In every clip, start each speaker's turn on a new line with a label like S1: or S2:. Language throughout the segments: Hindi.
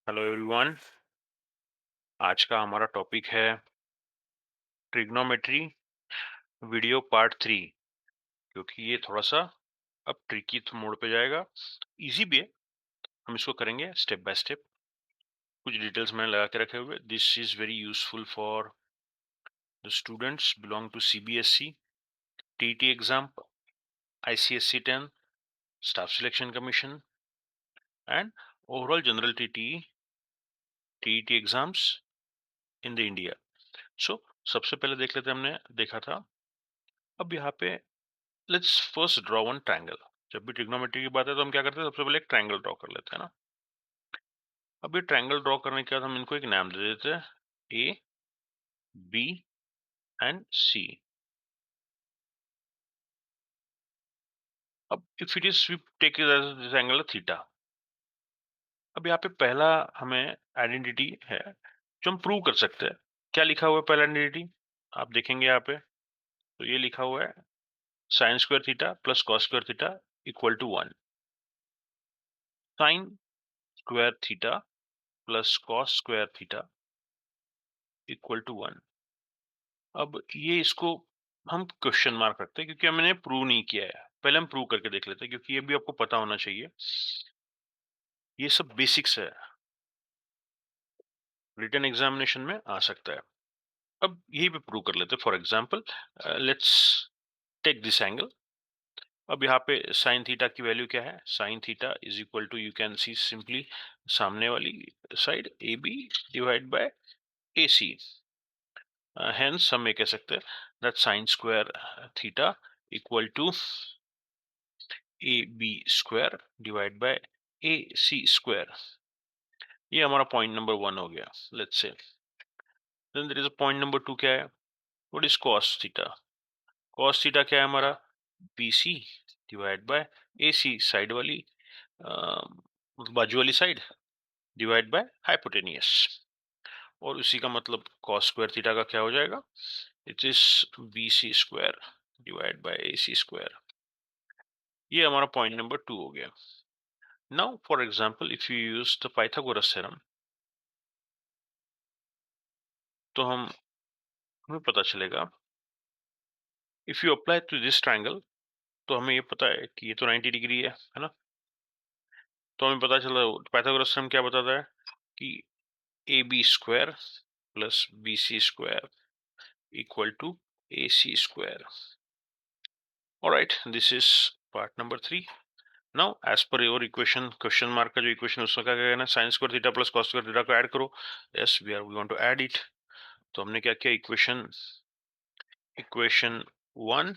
S1: Hello everyone. आज का हमारा टॉपिक है ट्रिग्नोमेट्री वीडियो पार्ट 3। क्योंकि ये थोड़ा सा अब ट्रिकी मोड पे जाएगा। इजी भी है, हम इसको करेंगे स्टेप बाय स्टेप। कुछ डिटेल्स मैंने लगा के रखे हुए। This is very useful for the students belong to CBSE, TT exam, ICSC 10, staff selection commission and overall general TET exams in the India. So सबसे पहले देख लेते हैं, हमने देखा था। अब यहाँ पे let's first draw one triangle. जब भी ट्रिग्नोमेट्री की बात है तो हम क्या करते हैं, सबसे पहले एक ट्रायंगल ड्रॉ कर लेते हैं ना। अब ये ट्रायंगल ड्रॉ करने के बाद हम इनको एक नाम दे देते हैं, ए बी एंड सी। अब if it is we take it as this angle theta. अब यहाँ पे पहला हमें आइडेंटिटी है जो हम प्रूव कर सकते हैं। क्या लिखा हुआ है पहला आइडेंटिटी, आप देखेंगे यहाँ पे, तो ये लिखा हुआ है sine square theta plus cos square theta equal to 1। Sine square theta plus cos square theta equal to 1। अब ये इसको हम क्वेश्चन मार्क रखते हैं क्योंकि हमने प्रूव नहीं किया है। पहले हम प्रूव करके देख लेते हैं क्योंकि ये भी आपको पता होना चाहिए। ये सब बेसिक्स है, रिटन एग्जामिनेशन में आ सकता है। अब यही पे प्रूव कर लेते हैं। For example let's take this angle. अब यहाँ पे साइन थीटा की वैल्यू क्या है, sine theta is equal to, you can see simply सामने वाली side A B divide by A C. Hence हम ये कह सकते हैं that sine square theta equal to A B square divide by A C square. ये हमारा पॉइंट नंबर 1 हो गया। Let's say then there is a point number 2। क्या है, what is cos theta. cos theta क्या है हमारा, BC divide by AC side वाली बाजू वाली साइड डिवाइड बाय हाइपोटेनियस। और उसी का मतलब cos स्क्वायर थीटा का क्या हो जाएगा, it is BC square divide by AC square. ये हमारा पॉइंट नंबर 2 हो गया। Now for example if you use the Pythagoras theorem, तो हमें पता चलेगा if you apply to this triangle, तो हमें ये पता है कि ये तो 90 डिग्री है ना। तो हमें पता चला पाइथागोरस थ्योरम क्या बताता है कि A B square plus B C square equal to A C square. Alright, this is part number 3। Now as per your equation, question mark का जो इक्वेशन उसका क्या कहना है, sine square theta plus cos square theta को ऐड करो। Yes we want to add it. तो हमने क्या किया, इक्वेशन 1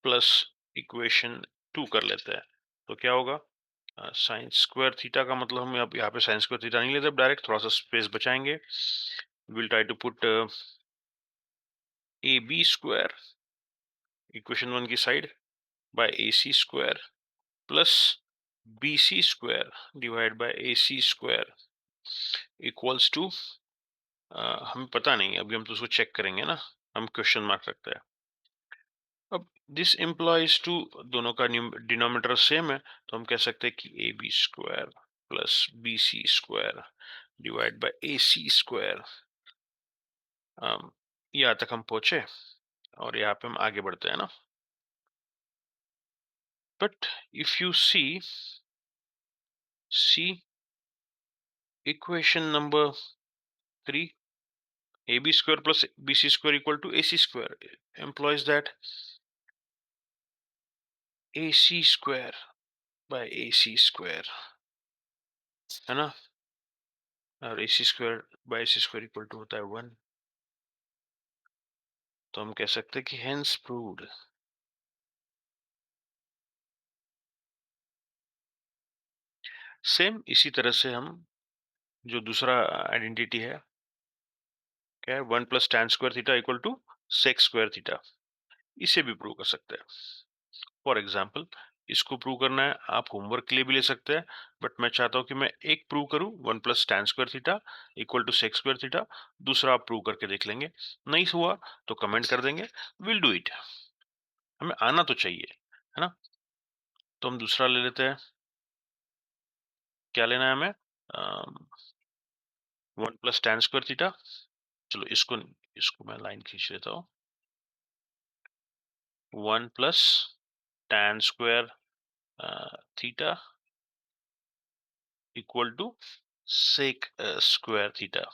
S1: प्लस इक्वेशन 2 कर लेते हैं। तो क्या होगा, साइन स्क्वायर थीटा का मतलब हम यहाँ पे साइन स्क्वायर थीटा नहीं लेते, डायरेक्ट थोड़ा सा स्पेस बचाएंगे। Will try to put A B square equation 1 की side by A C square plus B C square divide by A C square equals to, हमें पता नहीं अभी, हम तो उसको चेक करेंगे ना, हम क्वेश्चन मार्क रखते हैं। अब दिस इम्प्लॉइज टू, दोनों का डिनोमिनेटर सेम है, तो हम कह सकते हैं कि A B square plus B C square divide by A C square. यहाँ तक हम पहुंचे और यहाँ पे हम आगे बढ़ते हैं ना। But if you see equation number 3, ab square plus bc square equal to ac square implies that ac square by ac square है ना, और ac square by ac square equal to होता है 1। तो हम कह सकते हैं कि hence proved। सेम इसी तरह से हम जो दूसरा आइडेंटिटी है, क्या है, 1 plus tan square theta equal to sec square theta, इसे भी प्रूव कर सकते हैं। फॉर एग्जाम्पल इसको प्रूव करना है, आप होमवर्क के लिए भी ले सकते हैं, बट मैं चाहता हूं कि मैं एक प्रूव करूं, 1 plus tan square theta equal to sec square theta. दूसरा आप प्रूव करके देख लेंगे, नहीं हुआ तो कमेंट कर देंगे, विल डू इट। हमें आना तो चाहिए, है ना। तो हम दूसरा ले लेते हैं। क्या लेना है हमें, 1 प्लस tan स्क्वायर थीटा। चलो इसको इसको मैं लाइन खींच लेता हूँ। 1 plus tan square theta equal to sec square theta.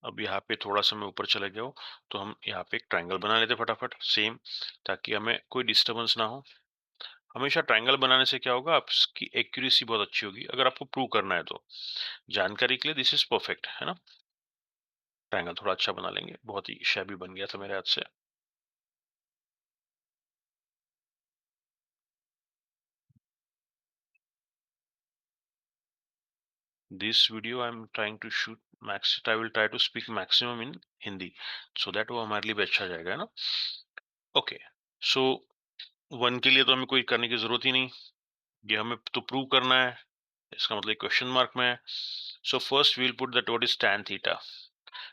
S1: अब यहाँ पे थोड़ा सा मैं ऊपर चले गया हूँ, तो हम यहाँ पे एक ट्रायंगल बना लेते फटाफट सेम, ताकि हमें कोई डिस्टरबेंस ना हो। हमेशा ट्रायंगल बनाने से क्या होगा, आपकी एक्यूरेसी बहुत अच्छी होगी अगर आपको प्रूव करना है तो। जानकारी के लिए दिस इज परफेक्ट, है ना। ट्रायंगल थोड़ा अच्छा बना लेंगे, बहुत ही शैबी बन गया था मेरे हाथ से। This video I am trying to shoot max, I will try to speak maximum in Hindi, so that वो हमारे लिए भी अच्छा जाएगा, है ना। ओके, सो 1 के लिए तो हमें कोई करने की जरूरत ही नहीं, ये हमें तो प्रूव करना है, इसका मतलब क्वेश्चन मार्क में है। So first we will put that what is tan theta.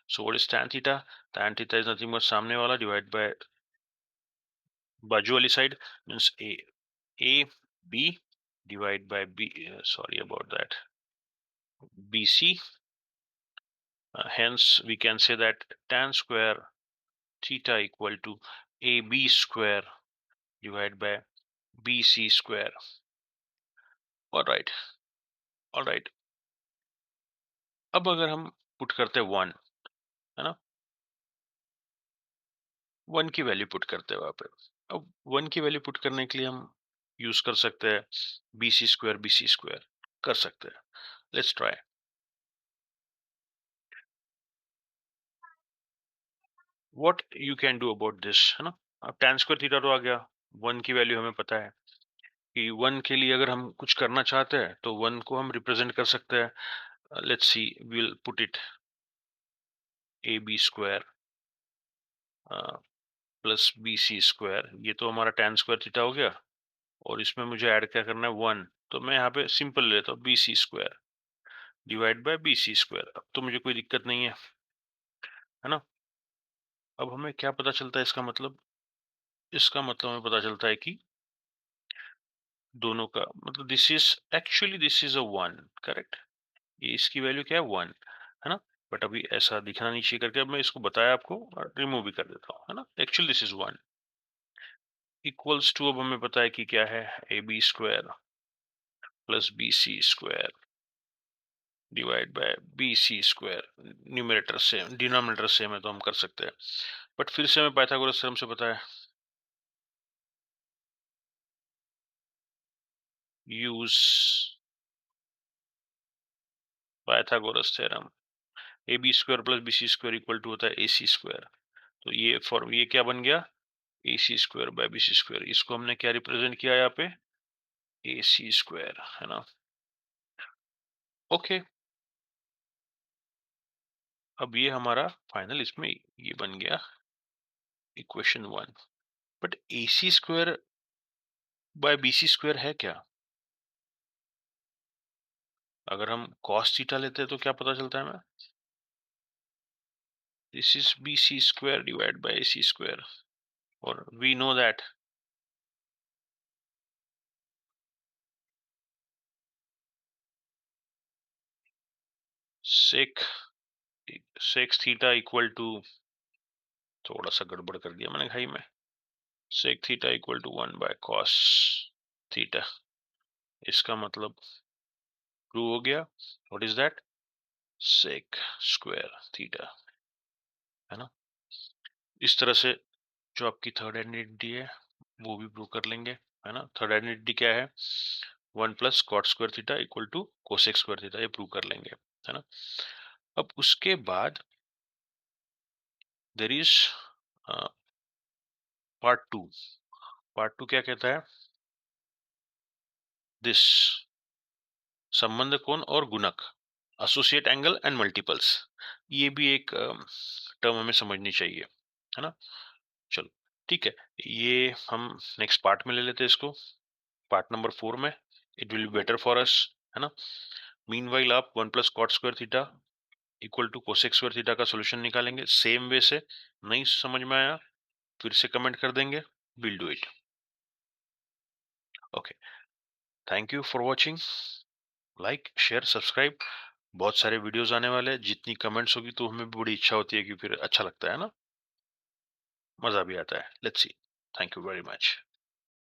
S1: So what is tan theta? tan theta is nothing but सामने वाला डिवाइड बाय बाजू वाली side, means a b divide by b, sorry about that, bc, hence we can say that tan square theta equal to ab square divided by bc square. all right, all right। अब अगर हम पुट करते हैं 1, है ना, 1 की वैल्यू पुट करते हैं वहां पे। अब 1 की वैल्यू पुट करने के लिए हम यूज कर सकते हैं बी सी स्क्वायर कर सकते हैं। Let's try. What you can do about this, है ना। अब tan स्क्वायर थीटा तो आ गया, 1 की वैल्यू हमें पता है कि 1 के लिए अगर हम कुछ करना चाहते हैं तो 1 को हम रिप्रेजेंट कर सकते हैं। Let's see, will put it A B square plus B C square, ये तो हमारा tan स्क्वायर थीटा हो गया, और इसमें मुझे ऐड क्या करना है 1, तो मैं यहाँ पे सिंपल लेता हूँ B C square divide by B C square. अब तो मुझे कोई दिक्कत नहीं है ना। अब हमें क्या पता चलता है इसका मतलब? इसका मतलब हमें पता चलता है कि दोनों का मतलब this is actually this is a 1, correct. ये इसकी वैल्यू क्या है 1, है ना। बट अभी ऐसा दिखना नहीं चाहिए करके अब मैं इसको बताया आपको और रिमूव भी कर देता हूँ, है ना। Actually this is 1 equals to, अब हमें पता है कि क्या है, A B square plus B C square divide by B C square. Numerator same, denominator same है तो हम कर सकते हैं, बट फिर से हमें पाइथागोरस थ्योरम से पता है, use Pythagoras theorem. A B square plus B C square equal to होता है ए सी स्क्वायर। तो ये फॉर्म, ये क्या बन गया, A C square by B C square. इसको हमने क्या रिप्रेजेंट किया यहाँ पे, ए सी स्क्वायर, है ना। ओके, अब ये हमारा फाइनल इसमें ये बन गया equation 1। But A C square by B C square है क्या? अगर हम cos थीटा लेते हैं तो क्या पता चलता है हमें? This is B C square divide by A C square, और we know that sec sec theta equal to, थोड़ा सा गड़बड़ कर दिया मैंने घाई में, sec theta equal to 1 by cos theta. इसका मतलब प्रूव हो गया। What is that? sec square theta, है ना। इस तरह से जो आपकी थर्ड आइडेंटिटी है वो भी प्रूव कर लेंगे, है ना। थर्ड आइडेंटिटी क्या है, 1 plus cot square theta equal to cosec square theta, ये प्रूव कर लेंगे, है ना। अब उसके बाद देयर इज पार्ट 2। पार्ट 2 क्या कहता है, दिस संबंध कोण और गुणक, एसोसिएट एंगल एंड मल्टीपल्स। ये भी एक टर्म हमें समझनी चाहिए, है ना। चलो ठीक है, ये हम नेक्स्ट पार्ट में ले लेते हैं इसको, पार्ट नंबर 4 में। It will be better for us, है ना। मीनवाइल आप 1 plus cot square theta equal to cosec square theta का सॉल्यूशन निकालेंगे सेम वे से। नहीं समझ में आया फिर से कमेंट कर देंगे, will do it. Okay. Thank you for watching. Like, share, subscribe. बहुत सारे वीडियोस आने वाले हैं। जितनी कमेंट्स होगी तो हमें भी बड़ी इच्छा होती है कि फिर अच्छा लगता है ना, मजा भी आता है। Let's see. Thank you very much.